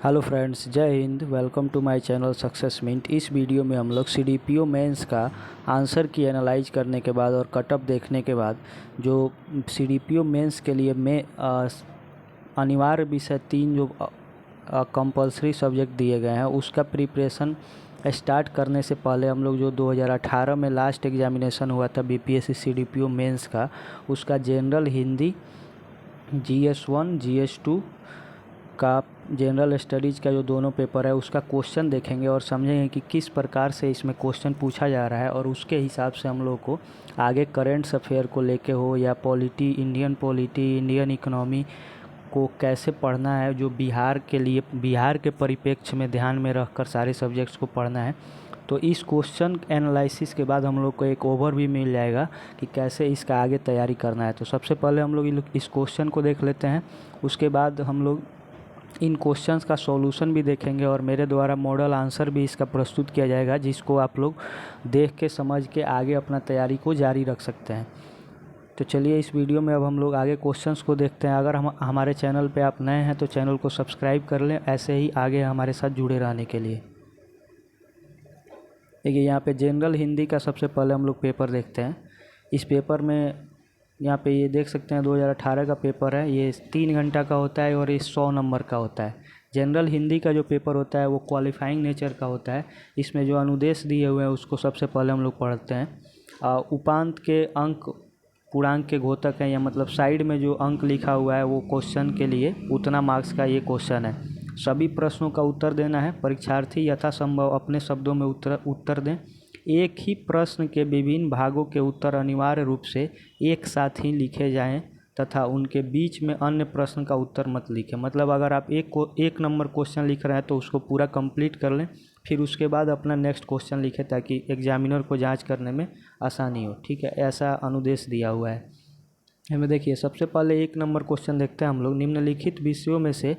Hello friends, Jai Hind. Welcome to my channel success mint. इस video में हम लोग सीडीपीओ मेंस का आंसर की एनालाइज करने के बाद और कटअप देखने के बाद जो सीडीपीओ मेंस के लिए अनिवार्य विषय 3 जो कंपलसरी सब्जेक्ट दिए गए हैं उसका प्रिपरेशन स्टार्ट करने से पहले हम लोग जो 2018 में लास्ट एग्जामिनेशन हुआ था बीपीएससी सीडीपीओ मेंस का, उसका जनरल हिंदी GS1 GS2 का जनरल स्टडीज़ का जो दोनों पेपर है उसका क्वेश्चन देखेंगे और समझेंगे कि किस प्रकार से इसमें क्वेश्चन पूछा जा रहा है और उसके हिसाब से हम लोग को आगे करेंट्स अफेयर को लेके हो या इंडियन पॉलिटी, इंडियन इकोनॉमी को कैसे पढ़ना है, जो बिहार के लिए बिहार के परिप्रेक्ष्य में ध्यान में रखकर सारे सब्जेक्ट्स को पढ़ना है। तो इस क्वेश्चन एनालिसिस के बाद हम लोग को एक ओवर भी मिल जाएगा कि कैसे इसका आगे तैयारी करना है। तो सबसे पहले हम लोग इस क्वेश्चन को देख लेते हैं, उसके बाद हम लोग इन क्वेश्चंस का सॉल्यूशन भी देखेंगे और मेरे द्वारा मॉडल आंसर भी इसका प्रस्तुत किया जाएगा, जिसको आप लोग देख के समझ के आगे अपना तैयारी को जारी रख सकते हैं। तो चलिए इस वीडियो में अब हम लोग आगे क्वेश्चंस को देखते हैं। अगर हमारे चैनल पे आप नए हैं तो चैनल को सब्सक्राइब कर लें, ऐसे ही आगे हमारे साथ जुड़े रहने के लिए। देखिए यहाँ पे जनरल हिंदी का सबसे पहले हम लोग पेपर देखते हैं। इस पेपर में यहाँ पे ये देख सकते हैं 2018 का पेपर है। ये 3 घंटा का होता है और ये 100 नंबर का होता है। जनरल हिंदी का जो पेपर होता है वो क्वालिफाइंग नेचर का होता है। इसमें जो अनुदेश दिए हुए हैं उसको सबसे पहले हम लोग पढ़ते हैं। उपांत के अंक पूर्णांक के घोतक हैं, या मतलब साइड में जो अंक लिखा हुआ है वो क्वेश्चन के लिए उतना मार्क्स का ये क्वेश्चन है। सभी प्रश्नों का उत्तर देना है। परीक्षार्थी यथासंभव अपने शब्दों में उत्तर दें। एक ही प्रश्न के विभिन्न भागों के उत्तर अनिवार्य रूप से एक साथ ही लिखे जाएं तथा उनके बीच में अन्य प्रश्न का उत्तर मत लिखें। मतलब अगर आप एक नंबर क्वेश्चन लिख रहे हैं तो उसको पूरा कंप्लीट कर लें, फिर उसके बाद अपना नेक्स्ट क्वेश्चन लिखें ताकि एग्जामिनर को जांच करने में आसानी हो। ठीक है, ऐसा अनुदेश दिया हुआ है। हमें देखिए सबसे पहले 1 नंबर क्वेश्चन देखते हैं हम लोग। निम्नलिखित विषयों में से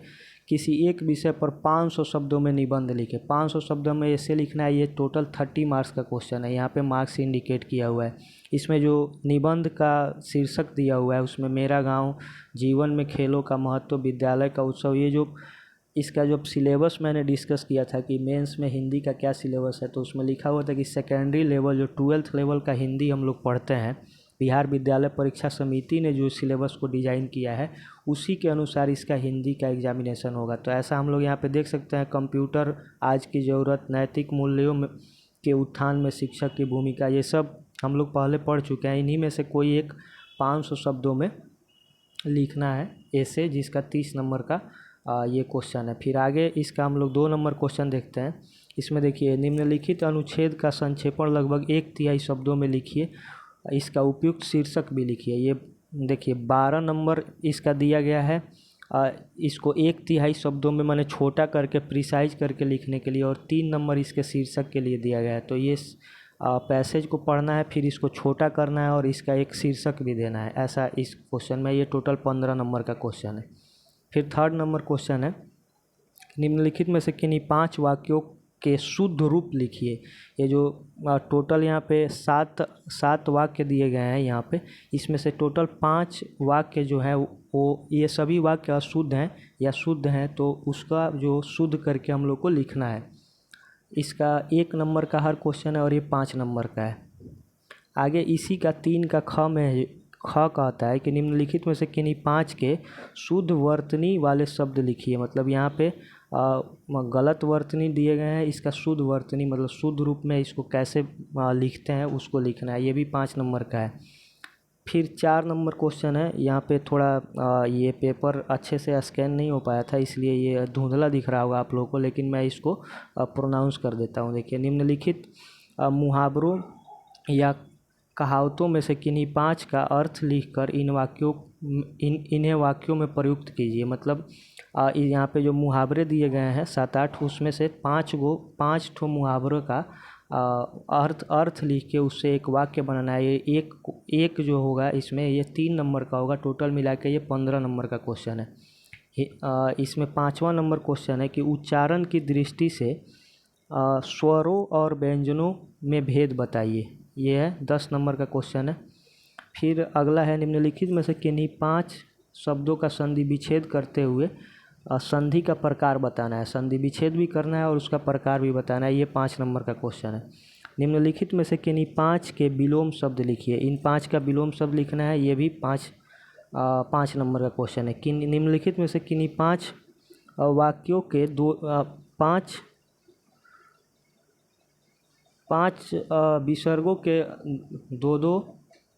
किसी एक विषय पर 500 शब्दों में निबंध लिखे। 500 शब्दों में ऐसे लिखना है। ये टोटल 30 मार्क्स का क्वेश्चन है। यहाँ पे मार्क्स इंडिकेट किया हुआ है। इसमें जो निबंध का शीर्षक दिया हुआ है उसमें मेरा गांव, जीवन में खेलों का महत्व, विद्यालय का उत्सव, ये जो इसका जो सिलेबस मैंने डिस्कस किया था कि मेंस में हिंदी का क्या सिलेबस है, तो उसमें लिखा हुआ था कि सेकेंडरी लेवल जो 12th लेवल का हिंदी हम लोग पढ़ते हैं, बिहार विद्यालय परीक्षा समिति ने जो सिलेबस को डिज़ाइन किया है उसी के अनुसार इसका हिंदी का एग्जामिनेशन होगा। तो ऐसा हम लोग यहाँ पे देख सकते हैं। कंप्यूटर आज की ज़रूरत, नैतिक मूल्यों में के उत्थान में शिक्षक की भूमिका, ये सब हम लोग पहले पढ़ चुके हैं। इन्हीं में से कोई एक 500 शब्दों में लिखना है ऐसे, जिसका 30 नंबर का ये क्वेश्चन है। फिर आगे इसका हम लोग 2 नंबर क्वेश्चन देखते हैं। इसमें देखिए निम्नलिखित अनुच्छेद का संक्षेपण लगभग 1/3 शब्दों में लिखिए। इसका उपयुक्त शीर्षक भी लिखिए। ये देखिए 12 नंबर इसका दिया गया है। इसको 1/3 शब्दों में मैंने छोटा करके प्रिसाइज करके लिखने के लिए, और 3 नंबर इसके शीर्षक के लिए दिया गया है। तो ये पैसेज को पढ़ना है, फिर इसको छोटा करना है और इसका एक शीर्षक भी देना है, ऐसा इस क्वेश्चन में। ये टोटल 15 नंबर का क्वेश्चन है। फिर 3rd नंबर क्वेश्चन है, निम्नलिखित में से किन्हीं 5 वाक्यों के शुद्ध रूप लिखिए। ये जो टोटल यहाँ पे 7 वाक्य दिए गए हैं यहाँ पे, इसमें से टोटल 5 वाक्य जो है वो ये सभी वाक्य अशुद्ध हैं या शुद्ध हैं, तो उसका जो शुद्ध करके हम लोग को लिखना है। इसका 1 नंबर का हर क्वेश्चन है और ये 5 नंबर का है। आगे इसी का 3 का ख कहता है कि निम्नलिखित में से किन्हीं 5 के शुद्ध वर्तनी वाले शब्द लिखिए। मतलब यहाँ पे गलत वर्तनी दिए गए हैं, इसका शुद्ध वर्तनी मतलब शुद्ध रूप में इसको कैसे लिखते हैं उसको लिखना है। ये भी 5 नंबर का है। फिर 4 नंबर क्वेश्चन है। यहाँ पे थोड़ा ये पेपर अच्छे से स्कैन नहीं हो पाया था, इसलिए ये धुंधला दिख रहा होगा आप लोगों को, लेकिन मैं इसको प्रोनाउंस कर देता हूँ। देखिए निम्नलिखित मुहावरों या कहावतों में से किन्हीं 5 का अर्थ लिखकर इन्हें वाक्यों में प्रयुक्त कीजिए। मतलब यहाँ पे जो मुहावरे दिए गए हैं 7-8, उसमें से 5 ठो मुहावरों का अर्थ लिख के उससे एक वाक्य बनाना है। ये एक जो होगा इसमें ये 3 नंबर का होगा। टोटल मिला के ये 15 नंबर का क्वेश्चन है। इसमें 5वां नंबर क्वेश्चन है कि उच्चारण की दृष्टि से स्वरों और व्यंजनों में भेद बताइए। ये है 10 नंबर का क्वेश्चन है। फिर अगला है निम्नलिखित में से किन्हीं 5 शब्दों का संधि विच्छेद करते हुए संधि का प्रकार बताना है, संधि विच्छेद भी करना है और उसका प्रकार भी बताना है। ये 5 नंबर का क्वेश्चन है। निम्नलिखित में से किन्हीं 5 के विलोम शब्द लिखिए। इन 5 का विलोम शब्द लिखना है। ये भी 5 नंबर का क्वेश्चन है। निम्नलिखित में से किन्हीं 5 वाक्यों के 5 विसर्गों के 2-2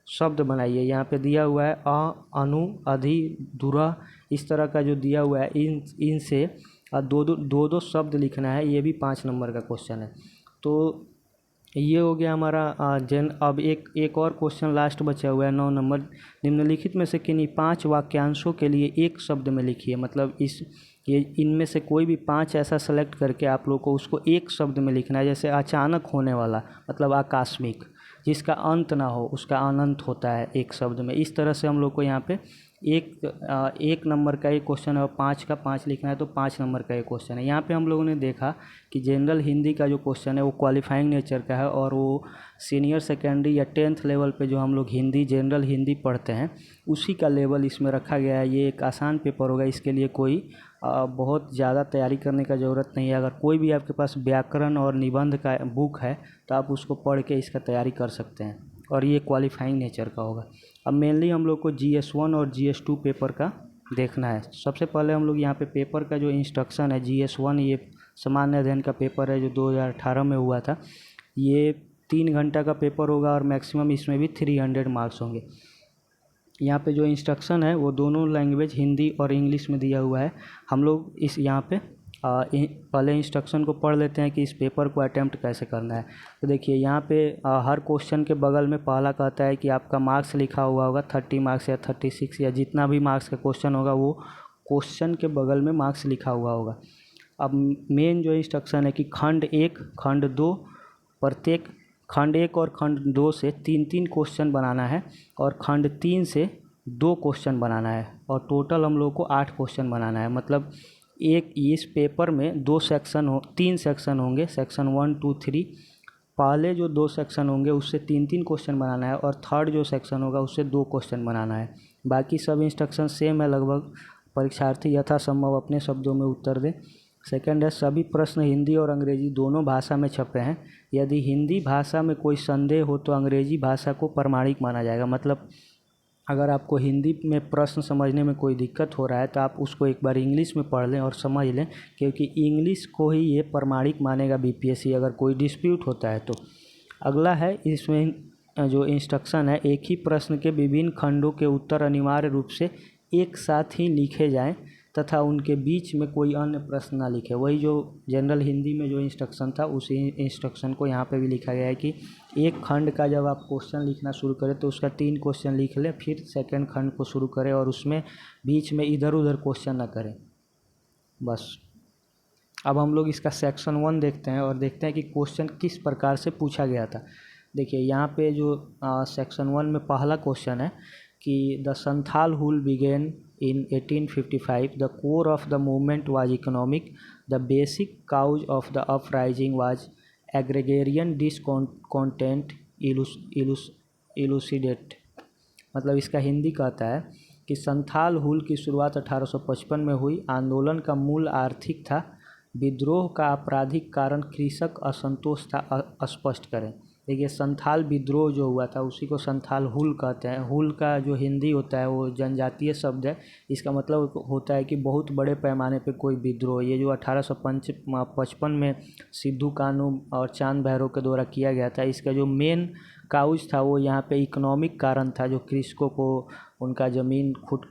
शब्द बनाइए। यहाँ पे दिया हुआ है अनु, अधि, दुरा, इस तरह का जो दिया हुआ है इनसे 2-2 शब्द लिखना है। ये भी 5 नंबर का क्वेश्चन है। तो ये हो गया हमारा अब एक और क्वेश्चन लास्ट बचा हुआ है 9 नंबर। निम्नलिखित में से किन्हीं 5 वाक्यांशों के लिए एक शब्द में लिखिए। मतलब इनमें से कोई भी 5 ऐसा सेलेक्ट करके आप लोग को उसको एक शब्द में लिखना है। जैसे अचानक होने वाला मतलब आकस्मिक, जिसका अंत ना हो उसका अनंत होता है एक शब्द में। इस तरह से हम लोग को यहाँ पे एक नंबर का एक क्वेश्चन है और 5 का 5 लिखना है, तो 5 नंबर का एक क्वेश्चन है। यहाँ पे हम लोगों ने देखा कि जनरल हिंदी का जो क्वेश्चन है वो क्वालिफाइंग नेचर का है और वो सीनियर सेकेंडरी या 10th लेवल पे जो हम लोग जनरल हिंदी पढ़ते हैं उसी का लेवल इसमें रखा गया है। ये एक आसान पेपर होगा, इसके लिए कोई बहुत ज़्यादा तैयारी करने का ज़रूरत नहीं है। अगर कोई भी आपके पास व्याकरण और निबंध का बुक है तो आप उसको पढ़ के इसका तैयारी कर सकते हैं और ये क्वालिफाइंग नेचर का होगा। अब मेनली हम लोग को GS1 और GS2 पेपर का देखना है। सबसे पहले हम लोग यहाँ पे पेपर का जो इंस्ट्रक्शन है, GS1 ये सामान्य अध्ययन का पेपर है जो 2018 में हुआ था। ये 3 घंटा का पेपर होगा और मैक्सिमम इसमें भी 300 मार्क्स होंगे। यहाँ पे जो इंस्ट्रक्शन है वो दोनों लैंग्वेज हिंदी और इंग्लिश में दिया हुआ है। हम लोग यहाँ पे पहले इंस्ट्रक्शन को पढ़ लेते हैं कि इस पेपर को अटैम्प्ट कैसे करना है। तो देखिए यहाँ पे हर क्वेश्चन के बगल में पहला कहता है कि आपका मार्क्स लिखा हुआ होगा 30 मार्क्स या 36 या जितना भी मार्क्स का क्वेश्चन होगा वो क्वेश्चन के बगल में मार्क्स लिखा हुआ होगा। अब मेन जो इंस्ट्रक्शन है कि खंड 1, खंड 2, प्रत्येक खंड 1 और खंड 2 से 3-3 क्वेश्चन बनाना है और खंड 3 से 2 क्वेश्चन बनाना है और टोटल हम लोग को 8 क्वेश्चन बनाना है। मतलब इस पेपर में 3 सेक्शन होंगे, सेक्शन 1, 2, 3। पहले जो 2 सेक्शन होंगे उससे 3-3 क्वेश्चन बनाना है और थर्ड जो सेक्शन होगा उससे 2 क्वेश्चन बनाना है। बाकी सब इंस्ट्रक्शन सेम है लगभग। परीक्षार्थी यथासंभव अपने शब्दों में उत्तर दें। सेकंड है, सभी प्रश्न हिंदी और अंग्रेजी दोनों भाषा में छपे हैं। यदि हिंदी भाषा में कोई संदेह हो तो अंग्रेजी भाषा को प्रमाणिक माना जाएगा। मतलब अगर आपको हिंदी में प्रश्न समझने में कोई दिक्कत हो रहा है तो आप उसको एक बार इंग्लिश में पढ़ लें और समझ लें, क्योंकि इंग्लिश को ही ये प्रमाणिक मानेगा BPSC अगर कोई डिस्प्यूट होता है तो। अगला है, इसमें जो इंस्ट्रक्शन है, एक ही प्रश्न के विभिन्न खंडों के उत्तर अनिवार्य रूप से एक साथ ही लिखे जाएं तथा उनके बीच में कोई अन्य प्रश्न ना लिखे। वही जो जनरल हिंदी में जो इंस्ट्रक्शन था उसी इंस्ट्रक्शन को यहाँ पे भी लिखा गया है कि एक खंड का जब आप क्वेश्चन लिखना शुरू करें तो उसका 3 क्वेश्चन लिख लें, फिर सेकंड खंड को शुरू करें और उसमें बीच में इधर उधर क्वेश्चन ना करें। बस अब हम लोग इसका सेक्शन 1 देखते हैं और देखते हैं कि क्वेश्चन किस प्रकार से पूछा गया था। देखिए यहाँ पे जो सेक्शन 1 में पहला क्वेश्चन है कि the Santhal Hul began in 1855. The core of the movement was economic. The basic cause of the uprising was agrarian discontent. Elucidate. मतलब इसका हिंदी कहता है कि संथाल हुल की शुरुआत 1855 में हुई। आंदोलन का मूल आर्थिक था। विद्रोह का आपराधिक कारण कृषक असंतोष था। स्पष्ट करें। देखिए संथाल विद्रोह जो हुआ था उसी को संथाल हुल कहते हैं। हुल का जो हिंदी होता है वो जनजातीय शब्द है। इसका मतलब होता है कि बहुत बड़े पैमाने पे कोई विद्रोह। ये जो 1855 में सिद्धू कानू और चांद भैरव के द्वारा किया गया था, इसका जो मेन काउज था वो यहाँ पे इकोनॉमिक कारण था। जो कृषकों को उनका ज़मीन खुद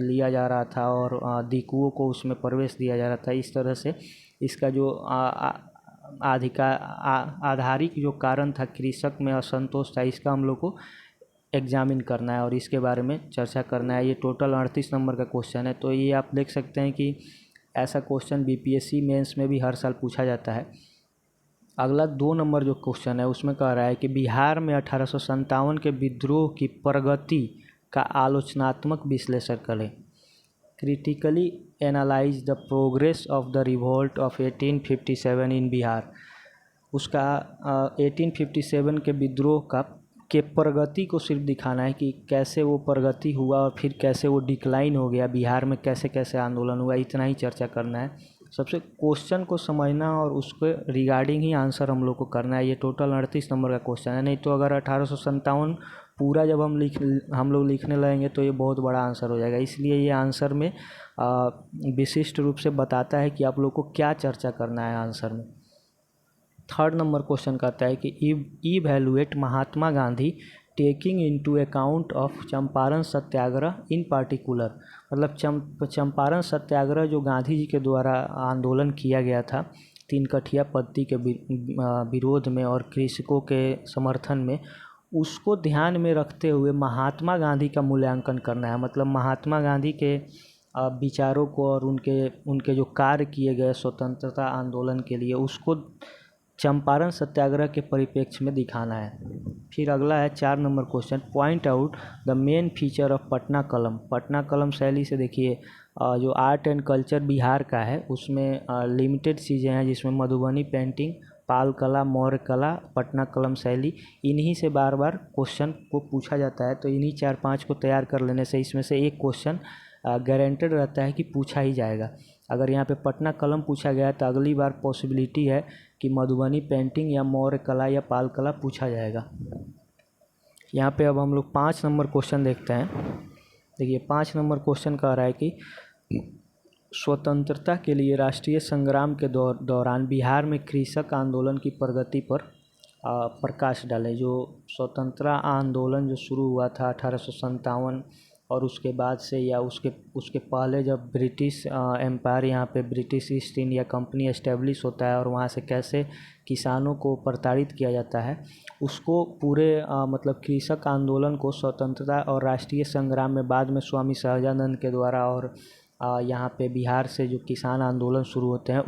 लिया जा रहा था और दिकुओं को उसमें प्रवेश दिया जा रहा था। इस तरह से इसका जो आधारिक जो कारण था कृषक में असंतोष था, इसका हम लोग को एग्जामिन करना है और इसके बारे में चर्चा करना है। ये टोटल 38 नंबर का क्वेश्चन है। तो ये आप देख सकते हैं कि ऐसा क्वेश्चन BPSC मेंस में भी हर साल पूछा जाता है। अगला 2 नंबर जो क्वेश्चन है उसमें कह रहा है कि बिहार में 1857 के विद्रोह की प्रगति का आलोचनात्मक विश्लेषण करें। Critically analyse the progress of the revolt of 1857 इन बिहार। उसका 1857 के विद्रोह का के प्रगति को सिर्फ दिखाना है कि कैसे वो प्रगति हुआ और फिर कैसे वो डिक्लाइन हो गया, बिहार में कैसे कैसे आंदोलन हुआ, इतना ही चर्चा करना है। सबसे क्वेश्चन को समझना और उसके रिगार्डिंग ही आंसर हम लोग को करना है। ये टोटल 38 नंबर का क्वेश्चन है, नहीं तो अगर 1857 पूरा जब हम लोग लिखने लगेंगे तो ये बहुत बड़ा आंसर हो जाएगा। इसलिए ये आंसर में विशिष्ट रूप से बताता है कि आप लोग को क्या चर्चा करना है आंसर में। थर्ड नंबर क्वेश्चन कहता है कि evaluate Mahatma Gandhi taking into account of Champaran Satyagraha in particular. मतलब चंपारण सत्याग्रह जो गांधी जी के द्वारा आंदोलन किया गया था तीन कठिया पद्धति के विरोध में और कृषकों के समर्थन में, उसको ध्यान में रखते हुए महात्मा गांधी का मूल्यांकन करना है। मतलब महात्मा गांधी के विचारों को और उनके जो कार्य किए गए स्वतंत्रता आंदोलन के लिए, उसको चंपारण सत्याग्रह के परिप्रेक्ष्य में दिखाना है। फिर अगला है 4 number question, point out the main feature of Patna कलम। पटना कलम शैली से देखिए जो आर्ट एंड कल्चर बिहार का है उसमें लिमिटेड चीज़ें हैं, जिसमें मधुबनी पेंटिंग, पाल कला, मौर्य कला, पटना कलम शैली, इन्हीं से बार बार क्वेश्चन को पूछा जाता है। तो इन्हीं 4-5 को तैयार कर लेने से इसमें से एक क्वेश्चन गारंटेड रहता है कि पूछा ही जाएगा। अगर यहाँ पे पटना कलम पूछा गया तो अगली बार पॉसिबिलिटी है कि मधुबनी पेंटिंग या मौर्य कला या पाल कला पूछा जाएगा। यहाँ पे अब हम लोग 5 नंबर क्वेश्चन देखते हैं। देखिए 5 नंबर क्वेश्चन कह रहा है कि स्वतंत्रता के लिए राष्ट्रीय संग्राम के दौरान बिहार में कृषक आंदोलन की प्रगति पर प्रकाश डालें। जो स्वतंत्रता आंदोलन जो शुरू हुआ था 1857 और उसके बाद से या उसके पहले जब ब्रिटिश एम्पायर यहाँ पे British east India company establish होता है और वहाँ से कैसे किसानों को प्रताड़ित किया जाता है, उसको पूरे मतलब कृषक आंदोलन को स्वतंत्रता और राष्ट्रीय संग्राम में बाद में स्वामी सहजानंद के द्वारा और यहाँ पे बिहार से जो किसान आंदोलन शुरू होते हैं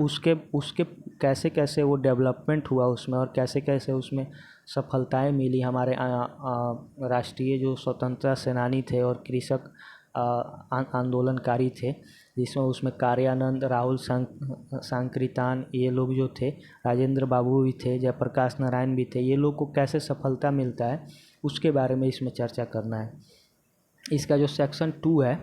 उसके कैसे कैसे वो डेवलपमेंट हुआ उसमें और कैसे कैसे उसमें सफलताएं मिली हमारे राष्ट्रीय जो स्वतंत्रता सेनानी थे और कृषक आंदोलनकारी थे, जिसमें उसमें कार्यानंद, राहुल सांकृतान, ये लोग जो थे, राजेंद्र बाबू भी थे, जयप्रकाश नारायण भी थे, ये लोग को कैसे सफलता मिलता है उसके बारे में इसमें चर्चा करना है। इसका जो सेक्शन 2 है,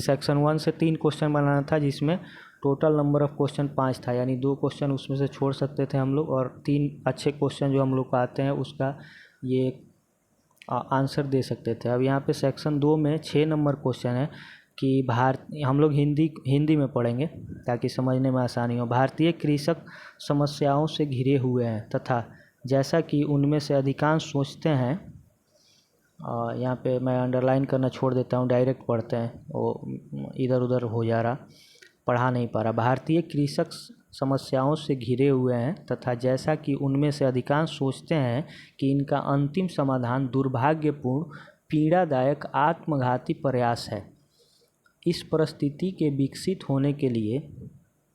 सेक्शन 1 से 3 क्वेश्चन बनाना था, जिसमें टोटल नंबर ऑफ़ क्वेश्चन 5 था, यानी 2 क्वेश्चन उसमें से छोड़ सकते थे हम लोग और 3 अच्छे क्वेश्चन जो हम लोग को आते हैं उसका ये आंसर दे सकते थे। अब यहाँ पे सेक्शन 2 में 6 नंबर क्वेश्चन है कि हम लोग हिंदी में पढ़ेंगे ताकि समझने में आसानी हो। भारतीय कृषक समस्याओं से घिरे हुए हैं तथा जैसा कि उनमें से अधिकांश सोचते हैं, यहाँ पे मैं अंडरलाइन करना छोड़ देता हूँ, डायरेक्ट पढ़ते हैं, वो इधर उधर हो जा रहा, पढ़ा नहीं पा रहा। भारतीय कृषक समस्याओं से घिरे हुए हैं तथा जैसा कि उनमें से अधिकांश सोचते हैं कि इनका अंतिम समाधान दुर्भाग्यपूर्ण, पीड़ादायक, आत्मघाती प्रयास है। इस परिस्थिति के विकसित होने के लिए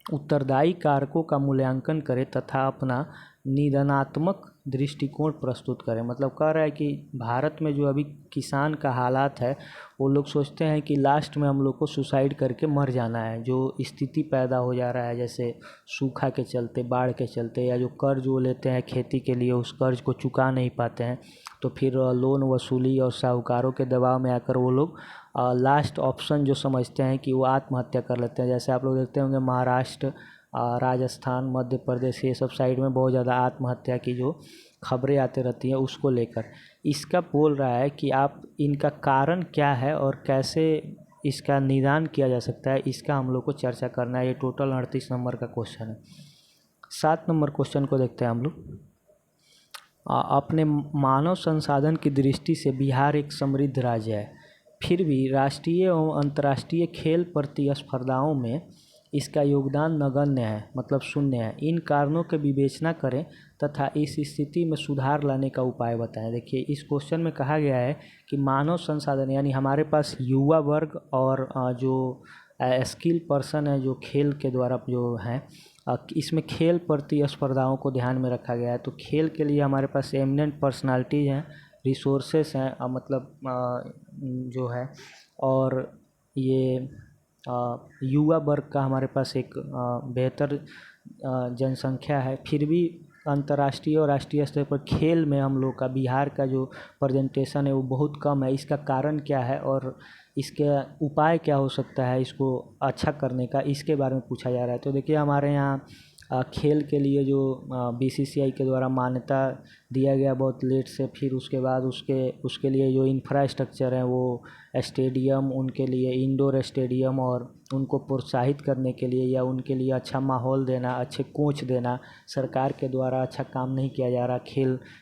उत्तरदायी कारकों का मूल्यांकन करें तथा अपना निदानात्मक दृष्टिकोण प्रस्तुत करें। मतलब कह रहा है कि भारत में जो अभी किसान का हालात है, वो लोग सोचते हैं कि लास्ट में हम लोग को सुसाइड करके मर जाना है। जो स्थिति पैदा हो जा रहा है, जैसे सूखा के चलते, बाढ़ के चलते, या जो कर्ज वो लेते हैं खेती के लिए उस कर्ज को चुका नहीं पाते हैं, तो फिर लोन वसूली और साहूकारों के दबाव में आकर वो लोग लास्ट ऑप्शन जो समझते हैं कि वो आत्महत्या कर लेते हैं। जैसे आप लोग देखते होंगे महाराष्ट्र, राजस्थान, मध्य प्रदेश, ये सब साइड में बहुत ज़्यादा आत्महत्या की जो खबरें आती रहती हैं उसको लेकर। इसका बोल रहा है कि आप इनका कारण क्या है और कैसे इसका निदान किया जा सकता है, इसका हम लोग को चर्चा करना है। ये टोटल 38 नंबर का क्वेश्चन है। 7 नंबर क्वेश्चन को देखते हैं हम लोग। अपने मानव संसाधन की दृष्टि से बिहार एक समृद्ध राज्य है, फिर भी राष्ट्रीय एवं अंतर्राष्ट्रीय खेल प्रतिस्पर्धाओं में इसका योगदान नगण्य है, मतलब शून्य है। इन कारणों की विवेचना करें तथा इस स्थिति में सुधार लाने का उपाय बताएं। देखिए इस क्वेश्चन में कहा गया है कि मानव संसाधन यानी हमारे पास युवा वर्ग और जो स्किल पर्सन है जो खेल के द्वारा जो हैं, इसमें खेल प्रतिस्पर्धाओं को ध्यान में रखा गया है। तो खेल के लिए हमारे पास एमिनेंट पर्सनालिटीज़ हैं, रिसोर्सेस हैं, मतलब जो है, और ये युवा वर्ग का हमारे पास एक बेहतर जनसंख्या है। फिर भी अंतर्राष्ट्रीय और राष्ट्रीय स्तर पर खेल में हम लोग का बिहार का जो प्रेजेंटेशन है वो बहुत कम है। इसका कारण क्या है और इसके उपाय क्या हो सकता है इसको अच्छा करने का, इसके बारे में पूछा जा रहा है। तो देखिए हमारे यहाँ खेल के लिए जो बीसीसीआई के द्वारा मान्यता दिया गया बहुत लेट से, फिर उसके बाद उसके लिए जो इंफ्रास्ट्रक्चर है वो स्टेडियम, उनके लिए इंडोर स्टेडियम और उनको प्रोत्साहित करने के लिए या उनके लिए अच्छा माहौल देना, अच्छे कोच देना, सरकार के द्वारा अच्छा काम नहीं किया जा रहा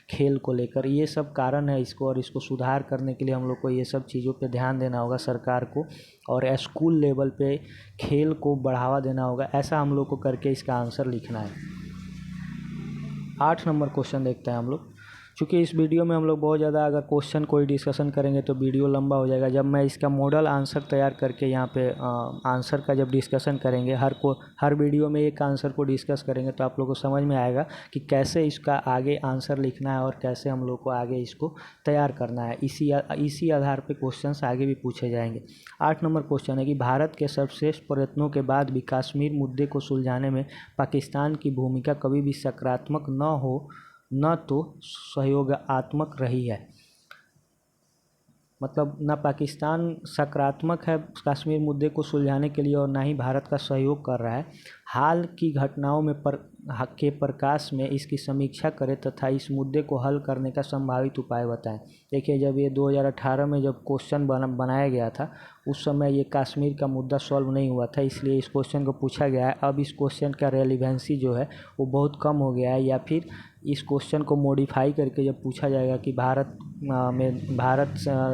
खेल को लेकर। ये सब कारण है इसको, और इसको सुधार करने के लिए हम लोग को ये सब चीज़ों पे ध्यान देना होगा सरकार को, और स्कूल लेवल पे खेल को बढ़ावा देना होगा। ऐसा हम लोग को करके इसका आंसर लिखना है। 8 नंबर क्वेश्चन देखते हैं हम लोग। चूँकि इस वीडियो में हम लोग बहुत ज़्यादा अगर क्वेश्चन कोई डिस्कशन करेंगे तो वीडियो लंबा हो जाएगा। जब मैं इसका मॉडल आंसर तैयार करके यहाँ पे आंसर का जब डिस्कशन करेंगे, हर वीडियो में एक आंसर को डिस्कस करेंगे तो आप लोग को समझ में आएगा कि कैसे इसका आगे आंसर लिखना है और कैसे हम लोग को आगे इसको तैयार करना है। इसी आधार पर क्वेश्चन आगे भी पूछे जाएंगे। 8 नंबर क्वेश्चन है कि भारत के सर्वश्रेष्ठ प्रयत्नों के बाद भी कश्मीर मुद्दे को सुलझाने में पाकिस्तान की भूमिका कभी भी सकारात्मक न तो सहयोगात्मक रही है। मतलब ना पाकिस्तान सकारात्मक है कश्मीर मुद्दे को सुलझाने के लिए और ना ही भारत का सहयोग कर रहा है। हाल की घटनाओं में के प्रकाश में इसकी समीक्षा करें तथा इस मुद्दे को हल करने का संभावित उपाय बताएं। देखिए जब ये 2018 में जब क्वेश्चन बनाया गया था उस समय ये कश्मीर का मुद्दा सॉल्व नहीं हुआ था, इसलिए इस क्वेश्चन को पूछा गया है। अब इस क्वेश्चन का रेलिवेंसी जो है वो बहुत कम हो गया है, या फिर इस क्वेश्चन को मॉडिफाई करके जब पूछा जाएगा कि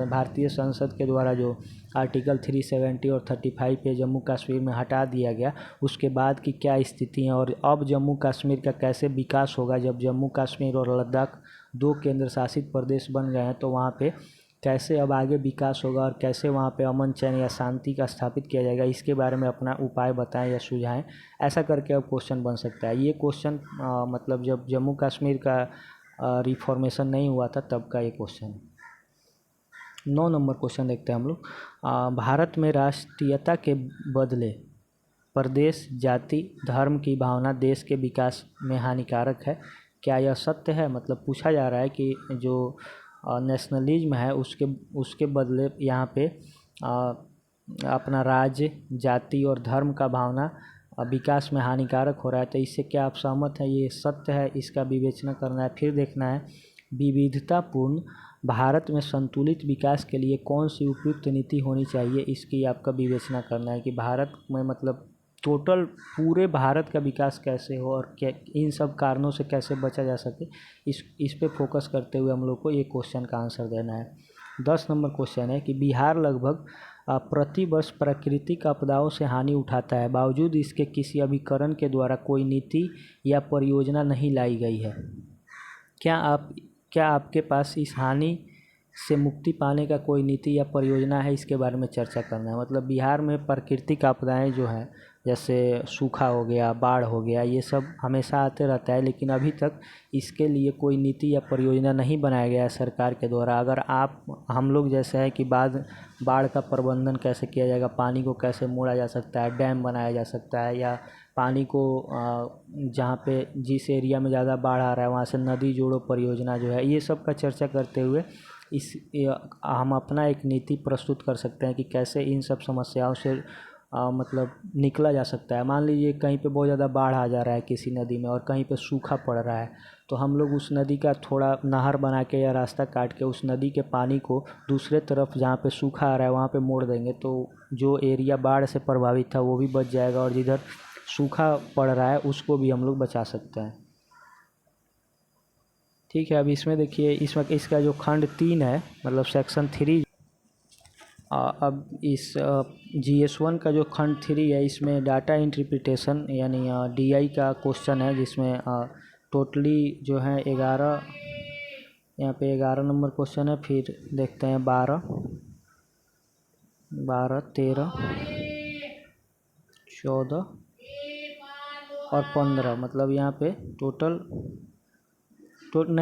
भारतीय संसद के द्वारा जो आर्टिकल 370 और 35 पे जम्मू कश्मीर में हटा दिया गया, उसके बाद की क्या स्थिति है और अब जम्मू कश्मीर का कैसे विकास होगा जब जम्मू कश्मीर और लद्दाख 2 केंद्र शासित प्रदेश बन गए हैं, तो वहाँ पे कैसे अब आगे विकास होगा और कैसे वहाँ पे अमन चैन या शांति का स्थापित किया जाएगा, इसके बारे में अपना उपाय बताएं या सुझाएं। ऐसा करके अब क्वेश्चन बन सकता है। ये क्वेश्चन मतलब जब जम्मू कश्मीर का रिफॉर्मेशन नहीं हुआ था तब का ये क्वेश्चन है। 9 नंबर क्वेश्चन देखते हैं हम लोग। भारत में राष्ट्रीयता के बदले प्रदेश, जाति, धर्म की भावना देश के विकास में हानिकारक है, क्या यह सत्य है? मतलब पूछा जा रहा है कि जो नेशनलिज्म है उसके बदले यहाँ पे अपना राज्य, जाति और धर्म का भावना विकास में हानिकारक हो रहा है, तो इससे क्या आप सहमत हैं? ये सत्य है, इसका विवेचना करना है। फिर देखना है विविधतापूर्ण भारत में संतुलित विकास के लिए कौन सी उपयुक्त नीति होनी चाहिए, इसकी आपका विवेचना करना है कि भारत में मतलब टोटल पूरे भारत का विकास कैसे हो और क्या इन सब कारणों से कैसे बचा जा सके, इस पे फोकस करते हुए हम लोग को ये क्वेश्चन का आंसर देना है। 10 नंबर क्वेश्चन है कि बिहार लगभग प्रति वर्ष प्राकृतिक आपदाओं से हानि उठाता है, बावजूद इसके किसी अभिकरण के द्वारा कोई नीति या परियोजना नहीं लाई गई है। क्या आपके पास इस हानि से मुक्ति पाने का कोई नीति या परियोजना है, इसके बारे में चर्चा करना है। मतलब बिहार में प्राकृतिक आपदाएं जो हैं जैसे सूखा हो गया, बाढ़ हो गया, ये सब हमेशा आते रहता है, लेकिन अभी तक इसके लिए कोई नीति या परियोजना नहीं बनाया गया है सरकार के द्वारा। अगर हम लोग जैसे है कि बाढ़ का प्रबंधन कैसे किया जाएगा, पानी को कैसे मोड़ा जा सकता है, डैम बनाया जा सकता है, या पानी को जहाँ पे जिस एरिया में ज़्यादा बाढ़ आ रहा है वहाँ से नदी जोड़ो परियोजना जो है, ये सब का चर्चा करते हुए हम अपना एक नीति प्रस्तुत कर सकते हैं कि कैसे इन सब समस्याओं से मतलब निकला जा सकता है। मान लीजिए कहीं पे बहुत ज़्यादा बाढ़ आ जा रहा है किसी नदी में और कहीं पे सूखा पड़ रहा है, तो हम लोग उस नदी का थोड़ा नहर बना के या रास्ता काट के उस नदी के पानी को दूसरे तरफ जहाँ पे सूखा आ रहा है वहाँ पे मोड़ देंगे, तो जो एरिया बाढ़ से प्रभावित था वो भी बच जाएगा और जिधर सूखा पड़ रहा है उसको भी हम लोग बचा सकते हैं। ठीक है, अब इसमें देखिए इसका जो खंड 3 है मतलब सेक्शन 3, अब इस GS1 का जो खंड 3 है इसमें डाटा इंटरप्रिटेशन यानी DI का क्वेश्चन है, जिसमें टोटली जो है 11, यहाँ पे 11 नंबर क्वेश्चन है। फिर देखते हैं 12, 13, 14 और 15, मतलब यहाँ पे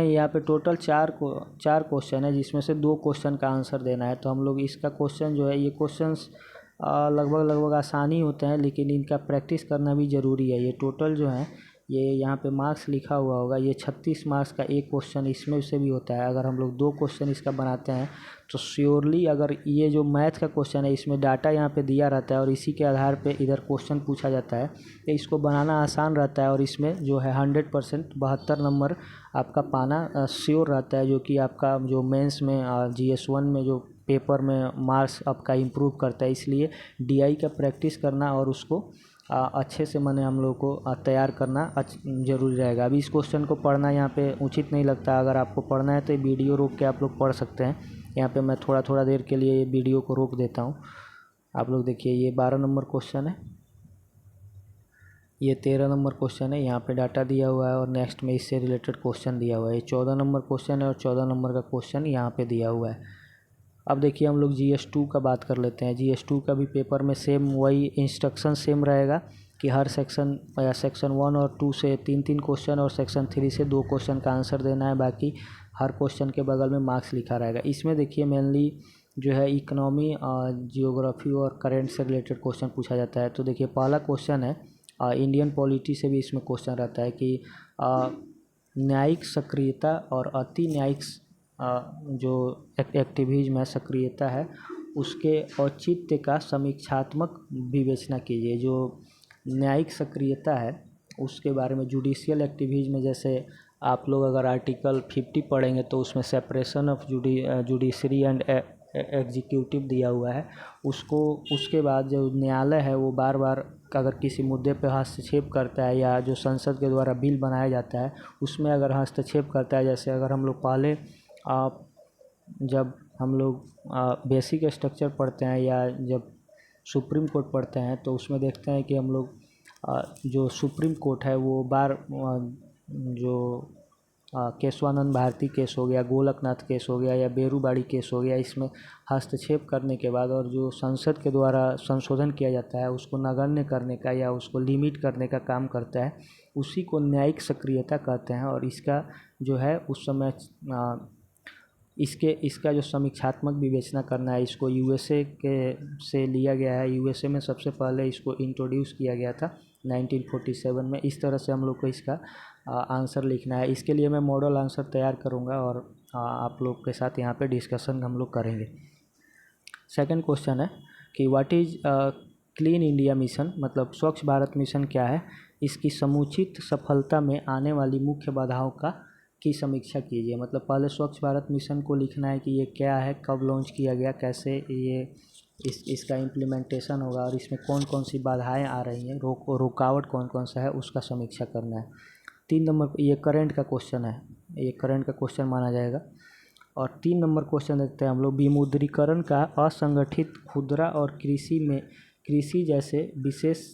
यहाँ पे टोटल 4 क्वेश्चन है, जिसमें से 2 क्वेश्चन का आंसर देना है। तो हम लोग इसका क्वेश्चन जो है, ये क्वेश्चंस लगभग आसानी होते हैं, लेकिन इनका प्रैक्टिस करना भी ज़रूरी है। ये टोटल जो है ये यहाँ पे मार्क्स लिखा हुआ होगा, ये 36 मार्क्स का एक क्वेश्चन इसमें से भी होता है। अगर हम लोग 2 क्वेश्चन इसका बनाते हैं तो श्योरली, अगर ये जो मैथ का क्वेश्चन है इसमें डाटा यहाँ पे दिया रहता है और इसी के आधार पे इधर क्वेश्चन पूछा जाता है, तो इसको बनाना आसान रहता है और इसमें जो है 100% 72 नंबर आपका पाना श्योर रहता है, जो कि आपका जो मेंस में GS1 में जो पेपर में मार्क्स आपका इम्प्रूव करता है। इसलिए DI का प्रैक्टिस करना और उसको अच्छे से माने हम लोग को तैयार करना ज़रूरी रहेगा। अभी इस क्वेश्चन को पढ़ना यहाँ पे उचित नहीं लगता। अगर आपको पढ़ना है तो वीडियो रोक के आप लोग पढ़ सकते हैं। यहाँ पे मैं थोड़ा थोड़ा देर के लिए वीडियो को रोक देता हूँ। आप लोग देखिए, ये 12 नंबर क्वेश्चन है, ये 13 नंबर क्वेश्चन है, यहाँ पे डाटा दिया हुआ है और नेक्स्ट में इससे रिलेटेड क्वेश्चन दिया हुआ है। ये 14 नंबर क्वेश्चन है और 14 नंबर का क्वेश्चन यहाँ पे दिया हुआ है। अब देखिए हम लोग GS2 का बात कर लेते हैं। GS2 का भी पेपर में सेम वही इंस्ट्रक्शन सेम रहेगा कि हर सेक्शन या सेक्शन 1 और 2 से 3-3 क्वेश्चन और सेक्शन 3 से 2 क्वेश्चन का आंसर देना है। बाकी हर क्वेश्चन के बगल में मार्क्स लिखा रहेगा। इसमें देखिए मेनली जो है इकोनॉमी, जियोग्राफी और करेंट से रिलेटेड क्वेश्चन पूछा जाता है। तो देखिए पहला क्वेश्चन है, इंडियन पॉलिटी से भी इसमें क्वेश्चन रहता है कि न्यायिक सक्रियता और अति न्यायिक जो एक्टिविज़म है, सक्रियता है, उसके औचित्य का समीक्षात्मक विवेचना कीजिए। जो न्यायिक सक्रियता है उसके बारे में, जुडिशियल एक्टिविज़म में जैसे आप लोग अगर आर्टिकल 50 पढ़ेंगे तो उसमें separation of judiciary and executive दिया हुआ है। उसको उसके बाद जो न्यायालय है वो बार बार अगर किसी मुद्दे पर हस्तक्षेप करता है या जो संसद के द्वारा बिल बनाया जाता है उसमें अगर हस्तक्षेप करता है, जैसे अगर हम लोग पहले जब हम लोग बेसिक स्ट्रक्चर पढ़ते हैं या जब सुप्रीम कोर्ट पढ़ते हैं तो उसमें देखते हैं कि हम लोग जो सुप्रीम कोर्ट है वो जो केशवानंद भारती केस हो गया, गोलकनाथ केस हो गया या बेरूबाड़ी केस हो गया, इसमें हस्तक्षेप करने के बाद और जो संसद के द्वारा संशोधन किया जाता है उसको नगण्य करने का या उसको लिमिट करने का काम करता है, उसी को न्यायिक सक्रियता कहते हैं। और इसका जो है उस समय इसका जो समीक्षात्मक विवेचना करना है, इसको USA के से लिया गया है। USA में सबसे पहले इसको इंट्रोड्यूस किया गया था 1947 में। इस तरह से हम लोग को इसका आंसर लिखना है। इसके लिए मैं मॉडल आंसर तैयार करूँगा और आप लोग के साथ यहाँ पे डिस्कशन हम लोग करेंगे। सेकंड क्वेश्चन है कि what is clean India mission, मतलब स्वच्छ भारत मिशन क्या है, इसकी समुचित सफलता में आने वाली मुख्य बाधाओं की समीक्षा कीजिए। मतलब पहले स्वच्छ भारत मिशन को लिखना है कि ये क्या है, कब लॉन्च किया गया, कैसे ये इसका इम्प्लीमेंटेशन होगा और इसमें कौन कौन सी बाधाएं आ रही हैं, रुकावट कौन कौन सा है, उसका समीक्षा करना है। 3 नंबर ये करंट का क्वेश्चन है, ये करंट का क्वेश्चन माना जाएगा। और 3 नंबर क्वेश्चन देखते हैं हम लोग, विमुद्रीकरण का असंगठित खुदरा और कृषि जैसे विशेष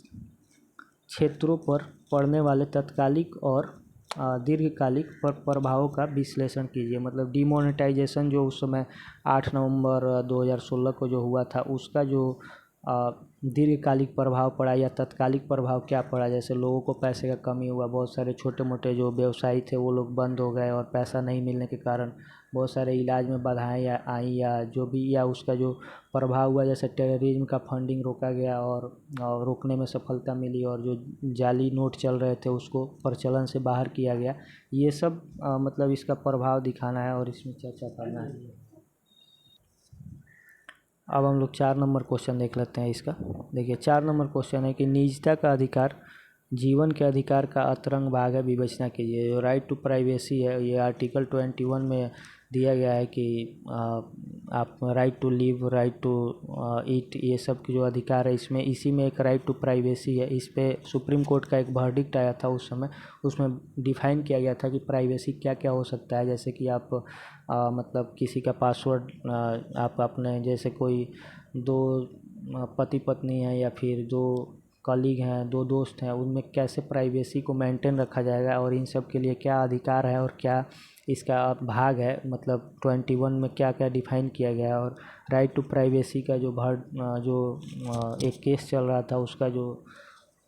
क्षेत्रों पर पड़ने वाले तत्कालिक और दीर्घकालिक प्रभावों का विश्लेषण कीजिए। मतलब डिमोनेटाइजेशन जो उस समय 8 नवंबर 2016 को जो हुआ था उसका जो दीर्घकालिक प्रभाव पड़ा या तत्कालिक प्रभाव क्या पड़ा। जैसे लोगों को पैसे का कमी हुआ, बहुत सारे छोटे मोटे जो व्यवसायी थे वो लोग बंद हो गए और पैसा नहीं मिलने के कारण बहुत सारे इलाज में बाधाएं आई या जो भी, या उसका जो प्रभाव हुआ जैसे टेररिज्म का फंडिंग रोका गया और रोकने में सफलता मिली और जो जाली नोट चल रहे थे उसको प्रचलन से बाहर किया गया। ये सब मतलब इसका प्रभाव दिखाना है और इसमें चर्चा करना है। अब हम लोग 4 नंबर क्वेश्चन देख लेते हैं इसका। देखिए 4 नंबर क्वेश्चन है कि निजता का अधिकार जीवन के अधिकार का अतरंग भाग है, विवेचना कीजिए। जो राइट टू प्राइवेसी है ये आर्टिकल 21 में दिया गया है कि आप right to live, right to eat, ये सब की जो अधिकार है इसमें, इसी में एक राइट टू प्राइवेसी है। इस पे सुप्रीम कोर्ट का एक वर्डिक्ट आया था उस समय, उसमें डिफाइन किया गया था कि प्राइवेसी क्या क्या हो सकता है। जैसे कि आप मतलब किसी का पासवर्ड आप अपने, जैसे कोई 2 पति पत्नी हैं या फिर 2 कलीग हैं, 2 दोस्त हैं, उनमें कैसे प्राइवेसी को मेंटेन रखा जाएगा और इन सब के लिए क्या अधिकार है और क्या इसका भाग है। मतलब 21 में क्या क्या डिफाइन किया गया है। और राइट टू प्राइवेसी का जो एक केस चल रहा था उसका जो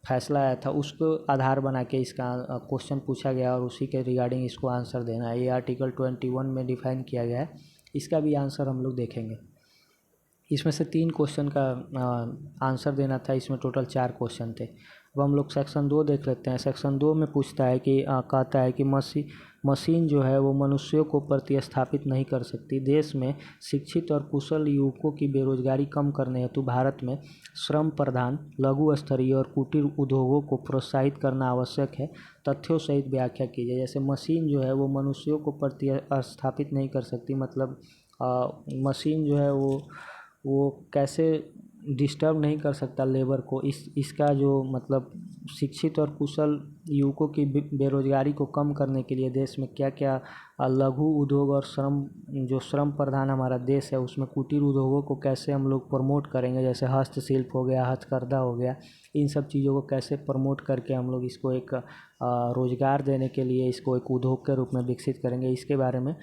फैसला आया था उसको आधार बना के इसका क्वेश्चन पूछा गया और उसी के रिगार्डिंग इसको आंसर देना है। ये आर्टिकल 21 में डिफाइन किया गया है। इसका भी आंसर हम लोग देखेंगे। इसमें से 3 क्वेश्चन का आंसर देना था, इसमें टोटल 4 क्वेश्चन थे। अब हम लोग सेक्शन 2 देख लेते हैं। सेक्शन 2 में पूछता है कि कहता है कि मशीन जो है वो मनुष्यों को प्रतिस्थापित नहीं कर सकती। देश में शिक्षित और कुशल युवकों की बेरोजगारी कम करने हेतु भारत में श्रम प्रधान लघु स्तरीय और कुटीर उद्योगों को प्रोत्साहित करना आवश्यक है। तथ्यों सहित व्याख्या कीजिए। जैसे मशीन जो है वो मनुष्यों को प्रतिस्थापित नहीं कर सकती, मतलब मशीन जो है वो कैसे डिस्टर्ब नहीं कर सकता लेबर को। इसका जो मतलब शिक्षित और कुशल युवकों की बेरोजगारी को कम करने के लिए देश में क्या क्या लघु उद्योग और श्रम प्रधान हमारा देश है उसमें कुटीर उद्योगों को कैसे हम लोग प्रमोट करेंगे, जैसे हस्तशिल्प हो गया, हथकरघा हो गया, इन सब चीज़ों को कैसे प्रमोट करके हम लोग इसको एक रोज़गार देने के लिए इसको एक उद्योग के रूप में विकसित करेंगे। इसके बारे में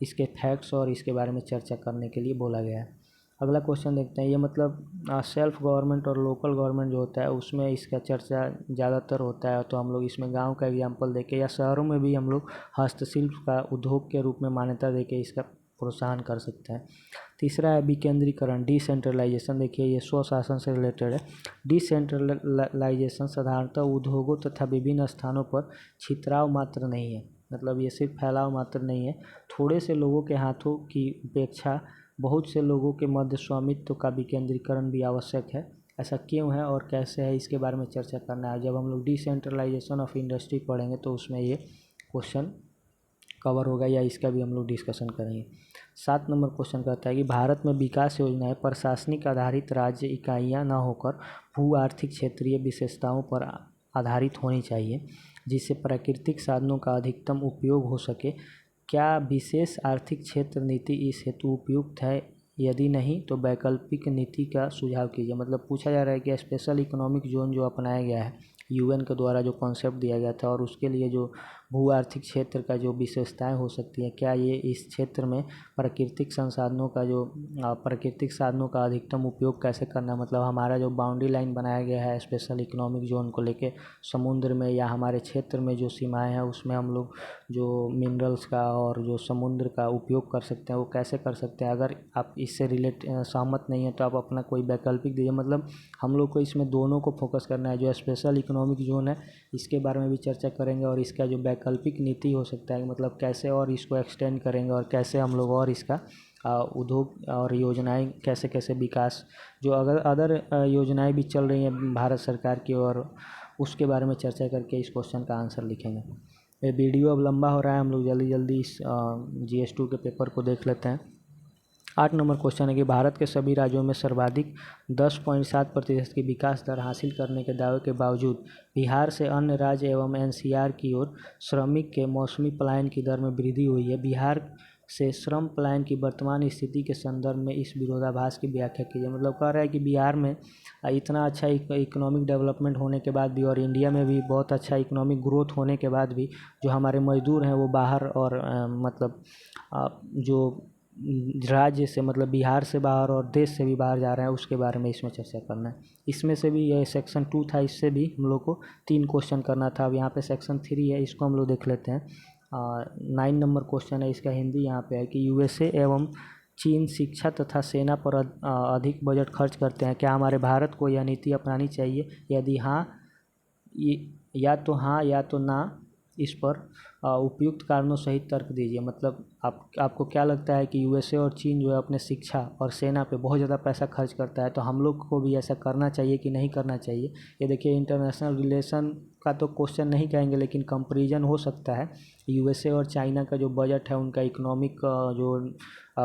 इसके फैक्ट्स और इसके बारे में चर्चा करने के लिए बोला गया है। अगला क्वेश्चन देखते हैं। ये मतलब सेल्फ गवर्नमेंट और लोकल गवर्नमेंट जो होता है उसमें इसका चर्चा ज़्यादातर होता है, तो हम लोग इसमें गांव का एग्जांपल देके या शहरों में भी हम लोग हस्तशिल्प का उद्योग के रूप में मान्यता देके इसका प्रोत्साहन कर सकते हैं। तीसरा है विकेंद्रीकरण, डिसेंट्रलाइजेशन। देखिए ये स्वशासन से रिलेटेड है। डिसेंट्रलाइजेशन साधारणतः उद्योगों तथा विभिन्न स्थानों पर छितराव मात्र नहीं है, मतलब ये सिर्फ फैलाव मात्र नहीं है। थोड़े से लोगों के हाथों की उपेक्षा बहुत से लोगों के मध्य स्वामित्व का विकेंद्रीकरण भी आवश्यक है। ऐसा क्यों है और कैसे है, इसके बारे में चर्चा करना है। जब हम लोग डिसेंट्रलाइजेशन ऑफ इंडस्ट्री पढ़ेंगे तो उसमें ये क्वेश्चन कवर होगा या इसका भी हम लोग डिस्कशन करेंगे। 7 नंबर क्वेश्चन कहता है कि भारत में विकास योजनाएं प्रशासनिक आधारित राज्य इकाइयां न होकर भू आर्थिक क्षेत्रीय विशेषताओं पर आधारित होनी चाहिए, जिससे प्राकृतिक साधनों का अधिकतम उपयोग हो सके। क्या विशेष आर्थिक क्षेत्र नीति इस हेतु उपयुक्त है? यदि नहीं तो वैकल्पिक नीति का सुझाव कीजिए। मतलब पूछा जा रहा है कि स्पेशल इकोनॉमिक जोन जो अपनाया गया है यूएन के द्वारा, जो कॉन्सेप्ट दिया गया था, और उसके लिए जो भू आर्थिक क्षेत्र का जो विशेषताएं हो सकती हैं, क्या ये इस क्षेत्र में प्राकृतिक साधनों का अधिकतम उपयोग कैसे करना, मतलब हमारा जो बाउंड्री लाइन बनाया गया है स्पेशल इकोनॉमिक जोन को लेके, समुद्र में या हमारे क्षेत्र में जो सीमाएं हैं उसमें हम लोग जो मिनरल्स का और जो समुद्र का उपयोग कर सकते हैं वो कैसे कर सकते हैं। अगर आप इससे सहमत नहीं है तो आप अपना कोई वैकल्पिक दीजिए। मतलब हम लोग को इसमें दोनों को फोकस करना है। जो स्पेशल इकोनॉमिक जोन है इसके बारे में भी चर्चा करेंगे और इसका जो वैकल्पिक नीति हो सकता है, मतलब कैसे और इसको एक्सटेंड करेंगे और कैसे हम लोग और इसका उद्योग और योजनाएं कैसे कैसे विकास, जो अदर योजनाएं भी चल रही हैं भारत सरकार की, और उसके बारे में चर्चा करके इस क्वेश्चन का आंसर लिखेंगे। ये वीडियो अब लंबा हो रहा है, हम लोग जल्दी जल्दी इस GS2 के पेपर को देख लेते हैं। 8 नंबर क्वेश्चन है कि भारत के सभी राज्यों में सर्वाधिक 10.7% की विकास दर हासिल करने के दावे के बावजूद बिहार से अन्य राज्य एवं NCR की ओर श्रमिक के मौसमी पलायन की दर में वृद्धि हुई है। बिहार से श्रम पलायन की वर्तमान स्थिति के संदर्भ में इस विरोधाभास की व्याख्या कीजिए। मतलब कह रहा है कि बिहार में इतना अच्छा इकोनॉमिक डेवलपमेंट होने के बाद भी और इंडिया में भी बहुत अच्छा इकोनॉमिक ग्रोथ होने के बाद भी जो हमारे मजदूर हैं वो बाहर और मतलब जो राज्य से, मतलब बिहार से बाहर और देश से भी बाहर जा रहे हैं, उसके बारे में इसमें चर्चा करना है। इसमें से भी ये सेक्शन 2 था, इससे भी हम लोग को 3 क्वेश्चन करना था। अब यहाँ पे सेक्शन 3 है, इसको हम लोग देख लेते हैं। 9 नंबर क्वेश्चन है, इसका हिंदी यहाँ पे है कि USA एवं चीन शिक्षा तथा सेना पर अधिक बजट खर्च करते हैं, क्या हमारे भारत को यह नीति अपनानी चाहिए? यदि हाँ, या तो हाँ या तो ना, इस पर उपयुक्त कारणों सहित तर्क दीजिए। मतलब आपको क्या लगता है कि USA और चीन जो है अपने शिक्षा और सेना पे बहुत ज़्यादा पैसा खर्च करता है, तो हम लोग को भी ऐसा करना चाहिए कि नहीं करना चाहिए? ये देखिए इंटरनेशनल रिलेशन का तो क्वेश्चन नहीं कहेंगे, लेकिन कंपैरिजन हो सकता है। USA और चाइना का जो बजट है, उनका इकोनॉमिक जो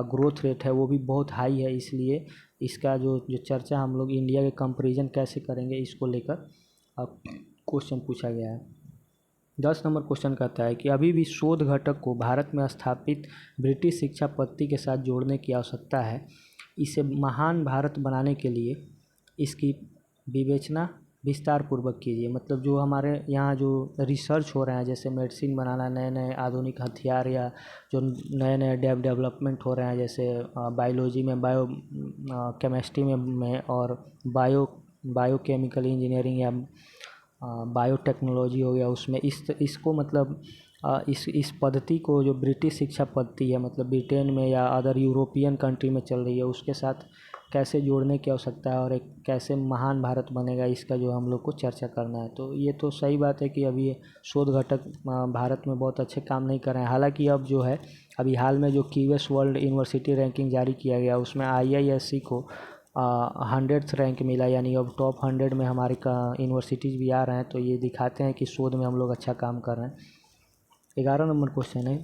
ग्रोथ रेट है वो भी बहुत हाई है, इसलिए इसका जो चर्चा हम लोग इंडिया के कंपैरिजन कैसे करेंगे इसको लेकर क्वेश्चन पूछा गया है। 10 नंबर क्वेश्चन कहता है कि अभी भी शोध घटक को भारत में स्थापित ब्रिटिश शिक्षा पद्धति के साथ जोड़ने की आवश्यकता है। इसे महान भारत बनाने के लिए इसकी विवेचना विस्तार पूर्वक कीजिए। मतलब जो हमारे यहाँ जो रिसर्च हो रहे हैं, जैसे मेडिसिन बनाना, नए नए आधुनिक हथियार, या जो नए नए डेवलपमेंट हो रहे हैं, जैसे बायोलॉजी में, केमिस्ट्री में और बायोकेमिकल इंजीनियरिंग या बायोटेक्नोलॉजी हो गया, उसमें इसको मतलब इस पद्धति को, जो ब्रिटिश शिक्षा पद्धति है, मतलब ब्रिटेन में या अदर यूरोपियन कंट्री में चल रही है, उसके साथ कैसे जोड़ने की आवश्यकता है और एक कैसे महान भारत बनेगा, इसका जो हम लोग को चर्चा करना है। तो ये तो सही बात है कि अभी ये शोध घटक भारत में बहुत अच्छे काम नहीं कर रहे हैं। हालांकि अब जो है अभी हाल में जो क्यूएस वर्ल्ड यूनिवर्सिटी रैंकिंग जारी किया गया, उसमें IISc को 100th रैंक मिला, यानी अब टॉप 100 में हमारे का यूनिवर्सिटीज़ भी आ रहे हैं। तो ये दिखाते हैं कि शोध में हम लोग अच्छा काम कर रहे हैं। 11 नंबर क्वेश्चन है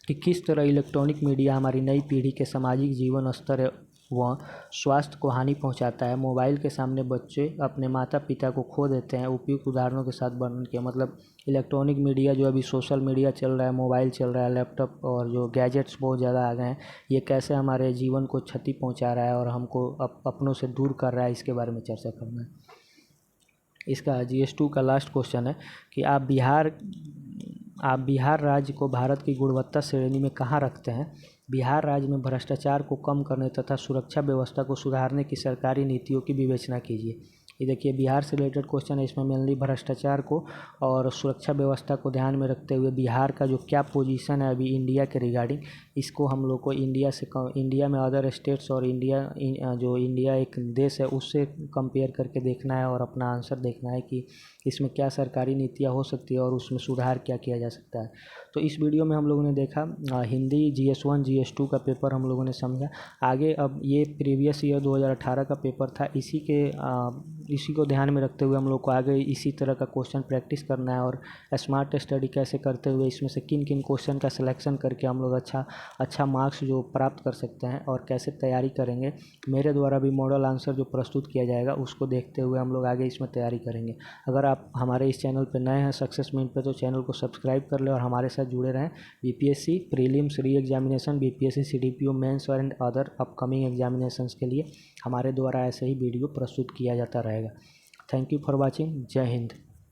कि किस तरह इलेक्ट्रॉनिक मीडिया हमारी नई पीढ़ी के सामाजिक जीवन स्तर व स्वास्थ्य को हानि पहुंचाता है। मोबाइल के सामने बच्चे अपने माता पिता को खो देते हैं। उपयुक्त उदाहरणों के साथ वर्णन किया। मतलब इलेक्ट्रॉनिक मीडिया जो अभी सोशल मीडिया चल रहा है, मोबाइल चल रहा है, लैपटॉप और जो गैजेट्स बहुत ज़्यादा आ गए हैं, ये कैसे हमारे जीवन को क्षति पहुंचा रहा है और हमको अपनों से दूर कर रहा है, इसके बारे में चर्चा करना है। इसका GS2 का लास्ट क्वेश्चन है कि आप बिहार राज्य को भारत की गुणवत्ता श्रेणी में कहाँ रखते हैं। बिहार राज्य में भ्रष्टाचार को कम करने तथा सुरक्षा व्यवस्था को सुधारने की सरकारी नीतियों की विवेचना कीजिए। ये देखिए बिहार से रिलेटेड क्वेश्चन है। इसमें मेनली भ्रष्टाचार को और सुरक्षा व्यवस्था को ध्यान में रखते हुए बिहार का जो क्या पोजीशन है अभी इंडिया के रिगार्डिंग, इसको हम लोग को इंडिया में अदर स्टेट्स और इंडिया एक देश है उससे कंपेयर करके देखना है और अपना आंसर देखना है कि इसमें क्या सरकारी नीतियाँ हो सकती है और उसमें सुधार क्या किया जा सकता है। तो इस वीडियो में हम लोगों ने देखा हिंदी GS1 GS2 का पेपर हम लोगों ने समझा। आगे अब ये प्रीवियस ईयर 2018 का पेपर था, इसी को ध्यान में रखते हुए हम लोग को आगे इसी तरह का क्वेश्चन प्रैक्टिस करना है और स्मार्ट स्टडी कैसे करते हुए इसमें से किन किन क्वेश्चन का सिलेक्शन करके हम लोग अच्छा मार्क्स जो प्राप्त कर सकते हैं और कैसे तैयारी करेंगे। मेरे द्वारा भी मॉडल आंसर जो प्रस्तुत किया जाएगा उसको देखते हुए हम लोग आगे इसमें तैयारी करेंगे। अगर आप हमारे इस चैनल पर नए हैं सक्सेस मिनट पे, तो चैनल को सब्सक्राइब कर लें और हमारे साथ जुड़े रहें। BPSC prelims re examination, BPSC CDPO mains and other upcoming examinations के लिए हमारे द्वारा ऐसे ही वीडियो प्रस्तुत किया जाता रहेगा। Thank you for watching. जय हिंद।